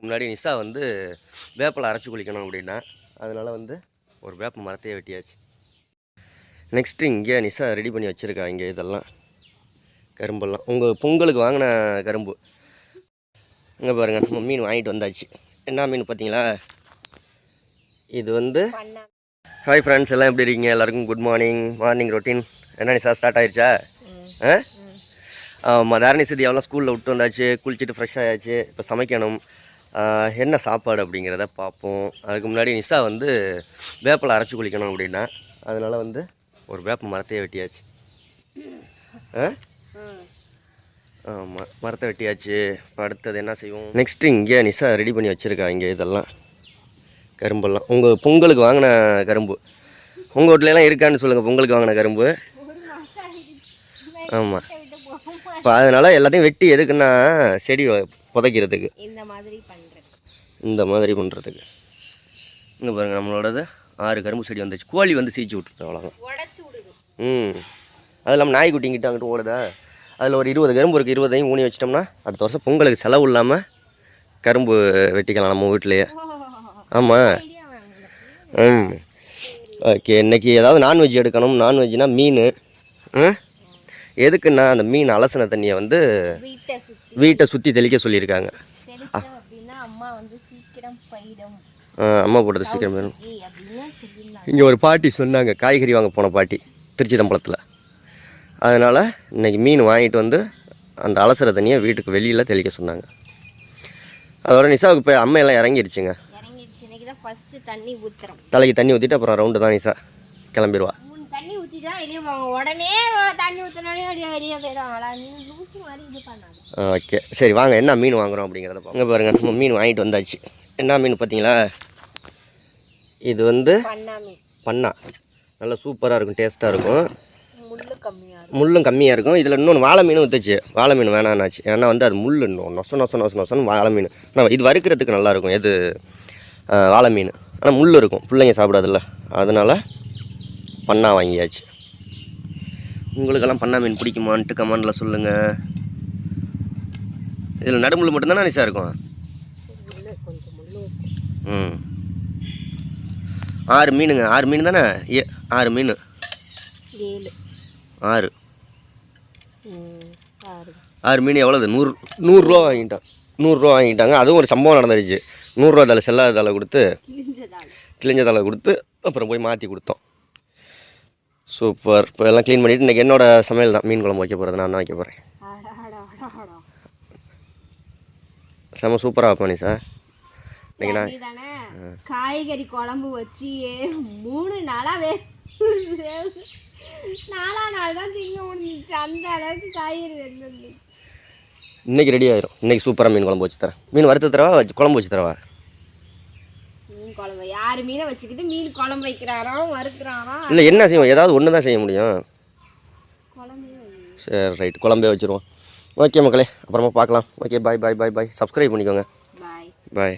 முன்னாடி நிஷா வந்து வேப்பில் அரைச்சி குளிக்கணும் அப்படின்னா அதனால் வந்து ஒரு வேப்ப மரத்தையே வெட்டியாச்சு. நெக்ஸ்ட்டு இங்கே நிஷா ரெடி பண்ணி வச்சுருக்கா. இங்கே இதெல்லாம் கரும்பெல்லாம் உங்கள் பொங்கலுக்கு வாங்கின கரும்பு. இங்கே பாருங்கள், நம்ம மீன் வாங்கிட்டு வந்தாச்சு. என்ன மீன் பார்த்தீங்களா? இது வந்து ஹாய் ஃப்ரெண்ட்ஸ், எல்லாம் எப்படி இருக்கீங்க? எல்லாருக்கும் குட் மார்னிங் ரொட்டீன். என்ன நிஷா ஸ்டார்ட் ஆயிடுச்சா? தாரணி சிதியாவெல்லாம் ஸ்கூலில் விட்டு வந்தாச்சு, குளிச்சுட்டு ஃப்ரெஷ் ஆயாச்சு. இப்போ சமைக்கணும். என்ன சாப்பாடு அப்படிங்கிறத பார்ப்போம். அதுக்கு முன்னாடி நிஷா வந்து வேப்பில் அரைச்சி குளிக்கணும் அப்படின்னா அதனால் வந்து ஒரு வேப்ப மரத்தையே வெட்டியாச்சு. ஆமாம், மரத்தை வெட்டியாச்சு. இப்போ அடுத்தது என்ன செய்வோம்? நெக்ஸ்ட்டு இங்கே நிஷா ரெடி பண்ணி வச்சுருக்கா. இங்கே இதெல்லாம் கரும்பெல்லாம் உங்கள் பொங்கலுக்கு வாங்கின கரும்பு. உங்கள் வீட்லலாம் இருக்கான்னு சொல்லுங்கள், பொங்கலுக்கு வாங்கின கரும்பு. ஆமாம், இப்போ அதனால் எல்லாத்தையும் வெட்டி எதுக்குன்னா செடி புதைக்கிறதுக்கு, இந்த மாதிரி பண்ணுறதுக்கு. இங்கே பாருங்கள், நம்மளோடது 6 கரும்பு செடி வந்துச்சு. கோழி வந்து சீச்சு விட்டுருக்கோம், அவ்வளோதான். அது இல்லாமல் நாய்க்குட்டி இங்கிட்ட அங்கிட்ட ஓடுதா. அதில் ஒரு 20 கரும்பு இருக்குது. 20ஐயும் ஊனி வச்சிட்டோம்னா அடுத்த வருஷம் பொங்கலுக்கு செலவு இல்லாமல் கரும்பு வெட்டிக்கலாம் நம்ம வீட்டிலையே. ஆமாம். ஓகே, இன்றைக்கி ஏதாவது நான்வெஜ் எடுக்கணும். நான்வெஜ்னால் மீன். எதுக்குன்னா அந்த மீன் அலசின தண்ணியை வந்து வீட்டை சுற்றி தெளிக்க சொல்லியிருக்காங்க. அம்மா போட்டது சீக்கிரம் வேணும். இங்கே ஒரு பாட்டி சொன்னாங்க, காய்கறி வாங்க போன பாட்டி, திருச்சி தம்பலத்தில். அதனால் இன்றைக்கி மீன் வாங்கிட்டு வந்து அந்த அலசுற தண்ணியை வீட்டுக்கு வெளியில் தெளிக்க சொன்னாங்க. அதோட நிஷாவுக்கு இப்போ அம்மையெல்லாம் இறங்கிடுச்சுங்க. தலைக்கு தண்ணி ஊற்றிட்டு அப்புறம் ரவுண்டு தான் நிஷா கிளம்பிடுவா. ஓகே, சரி வாங்க, என்ன மீன் வாங்குகிறோம் அப்படிங்கிறத பாருங்க. பாருங்கள், நம்ம மீன் வாங்கிட்டு வந்தாச்சு. என்ன மீன் பார்த்தீங்களா? இது வந்து பண்ணா. நல்லா சூப்பராக இருக்கும், டேஸ்ட்டாக இருக்கும். முள்ளும் கம்மியாக இருக்கும். இதில் இன்னொன்று வாழை மீனும் ஊற்றுச்சு. வாழை மீன் வேணான்னாச்சு, ஏன்னா வந்து அது முள் இன்னும் நொசன்னு வாழை மீன். ஆனால் இது வறுக்கிறதுக்கு நல்லாயிருக்கும். எது வாழை மீன், ஆனால் முள் இருக்கும், பிள்ளைங்க சாப்பிடாதுல்ல, அதனால் பண்ணா வாங்கியாச்சு. உங்களுக்கெல்லாம் பண்ணா மீன் பிடிக்குமான்ட்டு கமெண்டில் சொல்லுங்கள். இதில் நடுமுள் மட்டும்தானே நிஷா இருக்கும். 6 மீனுங்க. 6 மீன் தானே? 6 மீன். 6 மீன் எவ்வளோது? 100 ரூபா வாங்கிட்டான். 100 ரூபா வாங்கிட்டாங்க. அதுவும் ஒரு சம்பவம் நடந்துருச்சு. 100 ரூபா தலை, செல்லாத தலை கொடுத்து, கிழிஞ்ச தலை கொடுத்து அப்புறம் போய் மாற்றி கொடுத்தோம். சூப்பர். இப்போ எல்லாம் க்ளீன் பண்ணிவிட்டு இன்றைக்கி என்னோடய சமையல் தான். மீன் குழம்பு வைக்க போகிறது நான் தான் வைக்க போகிறேன். செம்ம சூப்பராக வைப்பேன் நீ சார். இன்றைக்கி நான் காய்கறி குழம்பு வச்சு 3 நாளாக 4ஆம் நாள் தான் திங்க முடிஞ்சிச்சு. அந்த அளவுக்கு காய்கறி வெந்தது. இன்றைக்கி ரெடி ஆயிரும். இன்றைக்கி சூப்பராக மீன் குழம்பு வச்சு தரேன். மீன் வறுத்து தரவா, குழம்பு வச்சு தரவா? மீன் குழம்பு. யார் மீனை வச்சுக்கிட்டு மீன் குழம்பு வைக்கிறாரோ வறுக்கிறாரோ? இல்லை, என்ன செய்வோம், ஏதாவது ஒன்று தான் செய்ய முடியும். குழம்பு. சரி, ரைட், குழம்பே வச்சுருவோம். ஓகே மக்களே, அப்புறமா பார்க்கலாம். ஓகே, பாய். சப்ஸ்கிரைப் பண்ணிக்கோங்க. பாய்.